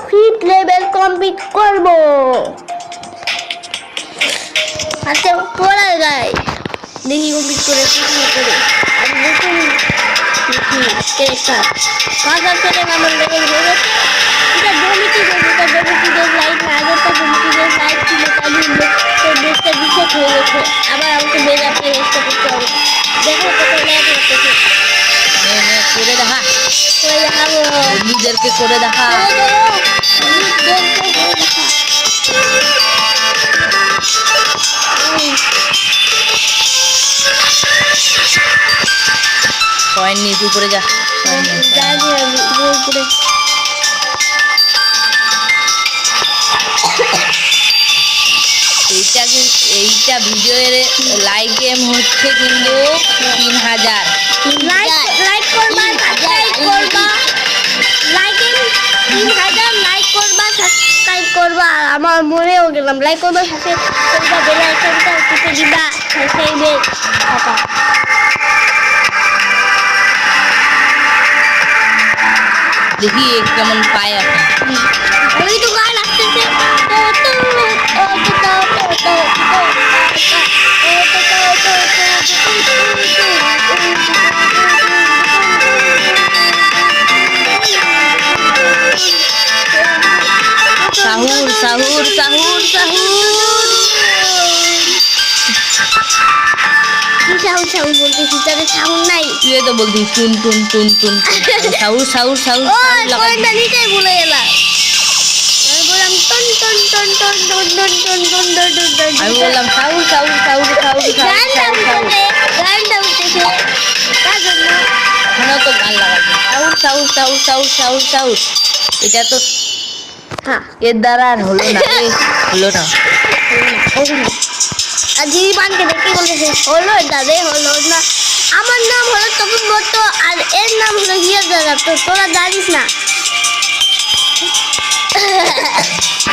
Fit level complete করব। আচ্ছা পড়া যায় দেখি কমপ্লিট করে আর নতুন ক্যারেক্টার কাজা ছেলে আমার লেভেল হয়ে গেছে। এটা জমিটি লাইট না আগেরটা জমিটি লাইট ছিল তাই বেসটা রিসেট হয়ে গেছে। আবার আমাকে বেজাতে রেস্ট করতে হবে। দেখো কত ল্যাগ হচ্ছে। করে দেখা, করে দেখাবো বন্ধুদেরকে করে দেখা। কয়েন নিচু করে যা। এইটা ভিডিওর লাইক এম হচ্ছে কিন্তু 3000 লাইক করবা, সাবস্ক্রাইব করবা, লাইক 3000 লাইক করবা, সাবস্ক্রাইব করবা। আমার মনেও গেলাম লাইক করবা, সাবস্ক্রাইব করবা, বেল আইকনটা টিপে দিবা। সেইবে টাটা। দেখি কেমন পায় এখন। ওই তো গান আসতেছে সাহুর সাহুর সাহুর সাহুর কি সাহুর সাহুর বলতেছি তাদের সাহুর নাই। তুই তো বলতি টুন টুন টুন টুন সাহুর সাহুর সাহুর কোনটা নিতেই ভুলে গেলাম। আমি বললাম টন টন টন টন টন টন টন টন টন টন টন। আমি বললাম সাহুর সাহুর সাহুর সাহুর গানটা উঠতেছে তার জন্য এখানেও তো গান লাগাবে সাহুর সাহুর সাহুর সাহুর সাহুর সাহুর। এটা তো হ্যাঁ এর দ্বারা আর হলো না হলো না। আর জীবানকে দেখে বলতেছে হলো দাদে হলো না। আমার নাম হলো তপন ভট্ট আর এর নাম হলো হিয়ার দাদা। তো তোরা জানিস না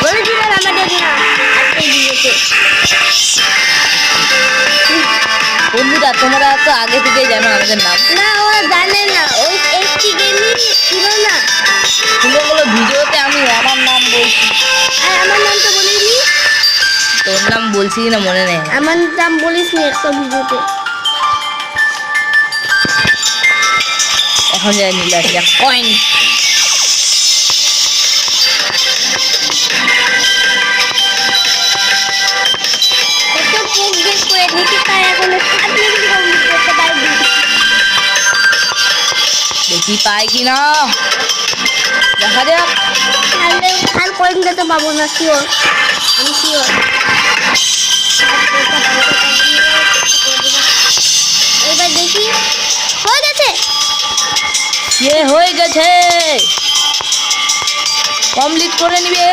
বলেছিলাম আমাদের না আজকে দিয়েছে। বন্ধুরা তোমরা তো আগে থেকে জানো আমাদের নাম না ওরা জানে না। ওই একটি গেমই ছিল না। ফুলগুলো ভিডিওতে আমি আমার নাম বলছি। আর আমার নাম তো বলিনি। তোর নাম বলছি না মনে নেই। আমার নাম বলিস নি একটা ভিডিওতে। এখন যাই নিলে কয়েন এত প্রোগ্রেস করে দেখি তাই এখন 7 মিনিট কমপ্লিট করতে পারবি। দেখি পাই কি না দেখা যাক। তাহলে খাল কয়েন দিতে পাবো না শিওর। আমি শিওর। এবার দেখি হয়ে গেছে। এ হয়ে গেছে কমপ্লিট করে নিবে।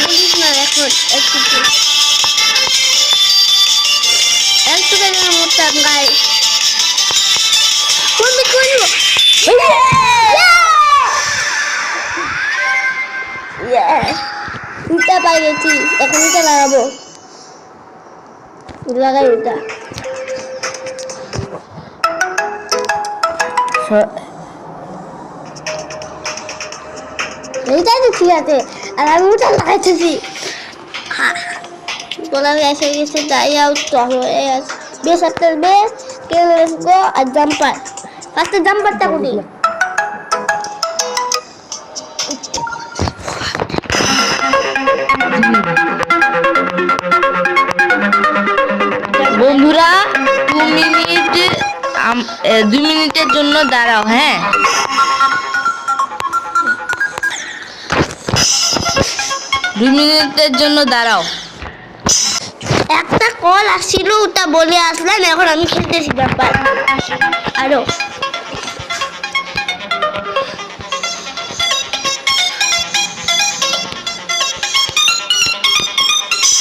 বলিস না এখন একটু কেন মরতাম গাই কমপ্লিট করে নিব। এটা পাই গেছি। এখন এটা লাগাবো। লাগাই এটা এইটাই তো ঠিক আছে। আর আমি ওটা লাগাইতেছি। গোলাম এসে গেছে তাই আউট হয়ে গেছে। বেশ একটা বেশ লেটস গো। আর জাম্পার ফার্স্টে জাম্পারটা করি। বন্ধুরা 2 মিনিটের জন্য দাঁড়াও। হ্যাঁ 2 মিনিটের জন্য দাঁড়াও। একটা কল আসছিল ওটা বলে আসলাম। এখন আমি খেলতেছি ব্যাপার আরো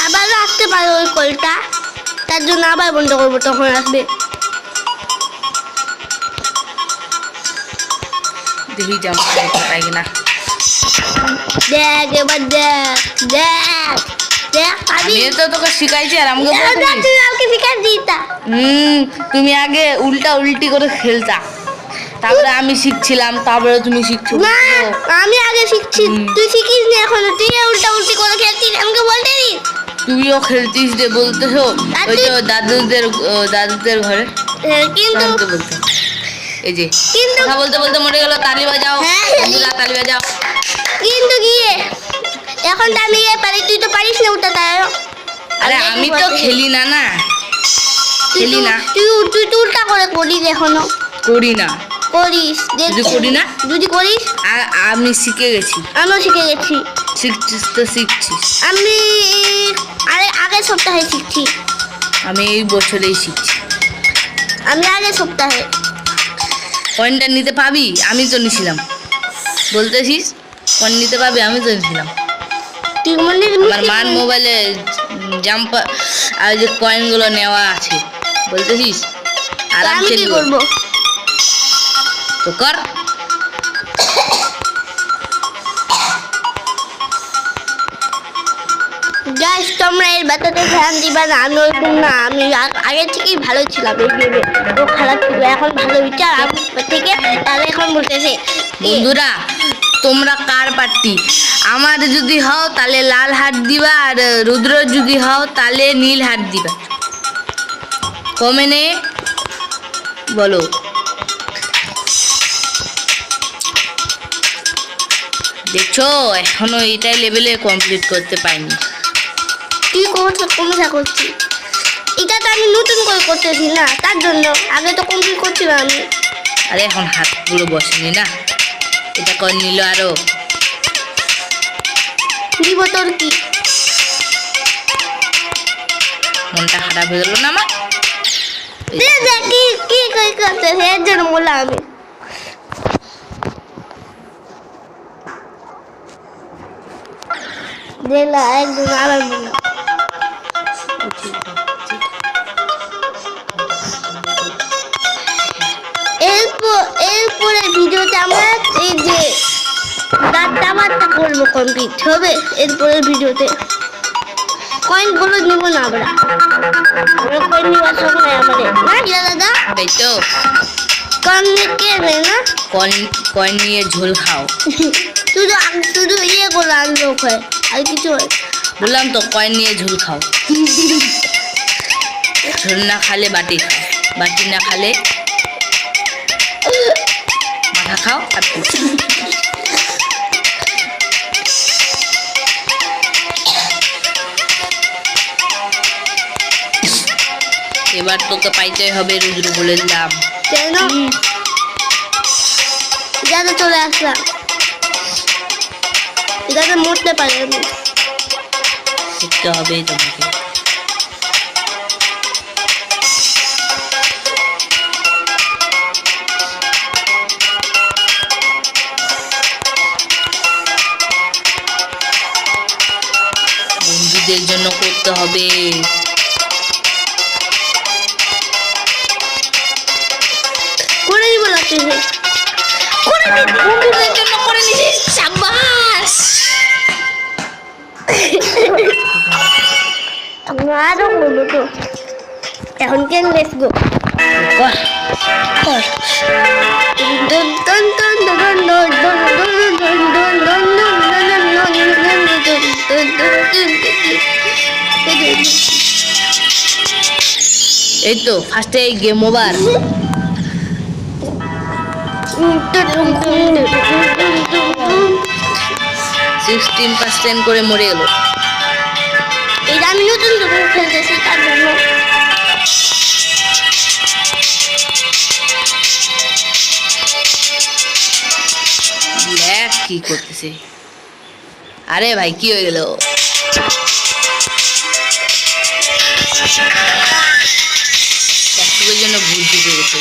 আবারও আসতে পারে ওই কলটা। তার জন্য আবার বন্ধ করবো তখন আসবে। দেখি জাম্প পাই কিনা। দেখ এবার দেখ দেখ দেখ আমি তো তোকে শিখাইছি আর আমাকে বলছিস তুই আমাকে শিখাই দিতা। তুমি আগে উল্টা উল্টি করে খেলতা। তারপরে আমি শিখছিলাম, তারপরে তুমি শিখছো। না আমি আগে শিখছি, হুম। তুই শিখিস নি এখনো, তুই উল্টা উল্টি করে খেলছিস, আমাকে বলতে দিস। তুইও খেলতিস রে, বলতেছো আর ওই তুই- তো দাদুদের ঘরে কিন্তু আমাকে বলতে। এই যে কিন্তু কথা বলতে বলতে মরে গেল, তালি বাজাও হ্যাঁ। বন্ধুরা, তালি বাজাও। কিন্তু গিয়ে এখন তো আমি ইয়ে পারি, তুই তো পারিস না ওটা তাই। আরে আমি তো খেলি না, না খেলি না, তুই তুই তো উল্টা করে করিস এখনো, করি না। করিস যদি করি না? যদি করিস আর আমি শিখে গেছি। আমিও শিখে গেছি। শিখছিস তো শিখছিস, আমি আগের সপ্তাহে শিখছি, আমি এই বছরেই শিখছি। আমি আগের সপ্তাহে। কয়েনটা নিতে পাবি? আমি তো নিছিলাম। বলতেছিস কয়েন নিতে পাবি? আমি তো নিছিলাম। তুই মনে আমার মার মোবাইলে জাম্পার আর যে কয়েনগুলো নেওয়া আছে, বলতেছিস আরাম আমি কি খেলবো করবো? তো কর। গাইস তোমরা এর ব্যাপারে ধ্যান দিবা না, আমি ওরকম না, আমি আগে থেকেই ভালো ছিলাম এই গেমে, ও খারাপ ছিল, এখন ভালো বিচার আমার থেকে, তাহলে এখন বলতেছে বন্ধুরা তোমরা কার পার্টি? আমার যদি হও তাহলে লাল হাত দিবা, আর রুদ্র যদি হও তাহলে নীল হাত দিবা। কমেন্টে বলো। দেখছো এখনো এটাই লেভেলে কমপ্লিট করতে পারিনি। তুই কোনটা করছিস? এটা তো আমি নতুন করে করতেছি না, তার জন্য আগে তো কমপ্লিট করছিলাম আমি। আরে এখন হাতগুলো বসেনি না, এটা করে নিল আরো। দিব তোর কি? মনটা খারাপ হয়ে গেল না আমার। দে দে, কি করতেছে এর জন্য বললাম আমি। দিলা একদম আবার বললাম। এরপরে ভিডিওতে আমরা এই যে দাবারটা করবো, কমপ্লিট হবে এরপরের ভিডিওতে। কয়েনগুলো নিব না আমরা কয়েন নেওয়ার সময় আমাদের না দাদা, তাই তো কয়েন কে নেয় না। কয়েন নিয়ে ঝোল খাও। শুধু ইয়ে করে আনলো হয়, আর কিছু হয়। বললাম তো কয়েন নিয়ে ঝোল খাও। ঝোল না খালে বাটি খাও, বাটি না খালে মাথা খাও। আর কিছু। এবার তোকে পাইতে হবে রুদ্র বলে দিলাম। কেন যাতে চলে আসলাম, যাতে মরতে পারে আমি। শিখতে হবে তোমাকে। বন্ধুদের জন্য করতে হবে। করে দিব লাগছে করে দিব, বন্ধুদের জন্য করে নিছি। সাবাস। আরো করবো তো এখন। কেন লেটস গো কর। কর। দন দন দন দন দন দন দন দন দন দন এই তো ফার্স্টে গেম ওভার। 16% করে মরে গেল। এটা আমি নতুন নতুন খেলতেছি তার জন্য। দেখ কি করতেছে। আরে ভাই কি হয়ে গেল? একটুকুর জন্য ভুল ঢুকে গেছে।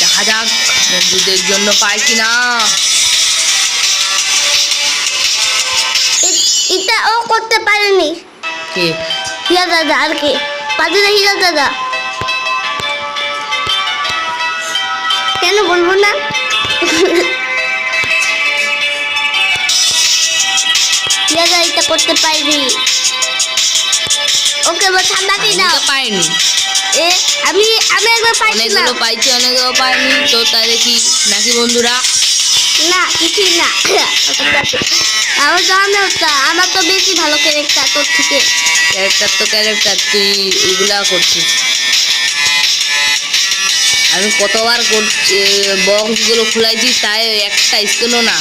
দেখা যাক বন্ধুদের জন্য পাই কিনা। এটা ও করতে পারেনি, কে? হিরা দাদা। আর কে পারে না? হিরা দাদা। কেন বলবো না? এটা করতে পারবি। ওকে এবার ঠান্ডাতে আমি দাও। তো পাইনি, এ আমি একবার পাইছিলাম। অনেকগুলো পাইছি, অনেকগুলো পাইনি, তো তাহলে কি নাকি বন্ধুরা? না কিছুই না। আমার জানো তো, আমার তো বেশি ভালো ক্যারেক্টার তোর থেকে। ক্যারেক্টার তো ক্যারেক্টার, তুই এগুলা করছিস। আমি কতবার করছি, বক্সগুলো খুলাইছি, তাই একটা স্ক্রিনও না,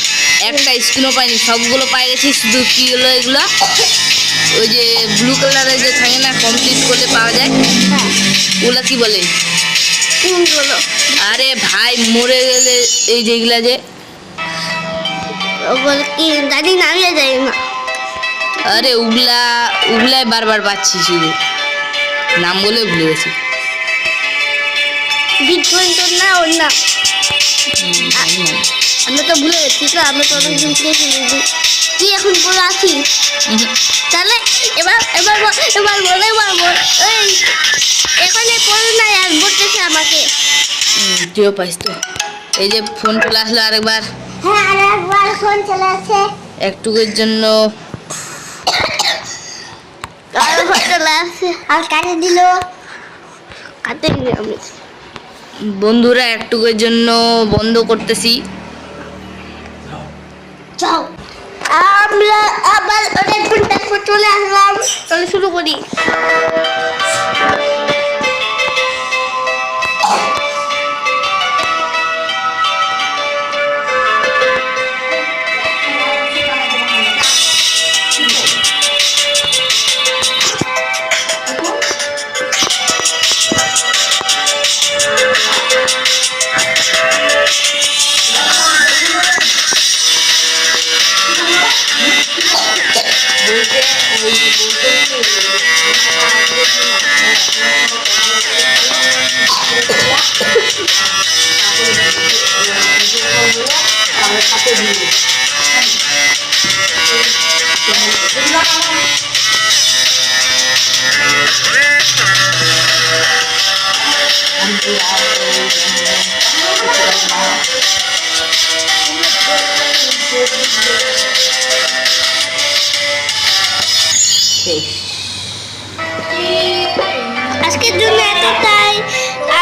একটা স্ক্রিনও পাইনি, সবগুলো পাই গেছি। শুধু কি হলো এগুলা, ওই যে ব্লু কালারের যে থাকে না, কমপ্লিট করলে পাওয়া যায়, হ্যাঁ ওগুলা কি বলে? কোনগুলো? আরে ভাই মরে গেলে এই যেগুলা যে, ও বলে কি জানি না, আমি জানি না। আরে উগলাই বারবার পাচ্ছি, শুধু নাম বলে ভুলে গেছি। বিটকয়েন তোর না, ওর না। জানি না। আমরা তো ভুলে গেছি তো, আমরা তো অনেকদিন থেকে শুনেছি। তুই এখন বলে আছিস তাহলে এবার বল। এই এখানে পড়ে না আর বলতেছে আমাকে। তুইও পাইস তো। এই যে ফোন চলে আসলো আরেকবার, হ্যাঁ আর একবার ফোন চলে আসে। একটুকুর জন্য আর চলে আসে আর কাটে দিল। কাটে দিল আমি। বন্ধুরা একটুকুর জন্য বন্ধ করতেছি। যাও আমরা আবার অনেকক্ষণ তারপর চলে আসলাম। চলে শুরু করি। আজকের জন্য এতটাই।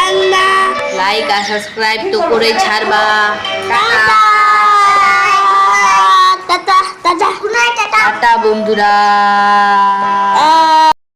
আল্লাহ লাইক আর সাবস্ক্রাইব তো করেই ছাড়বা। Tata tata tata tata tata বন্ধুরা।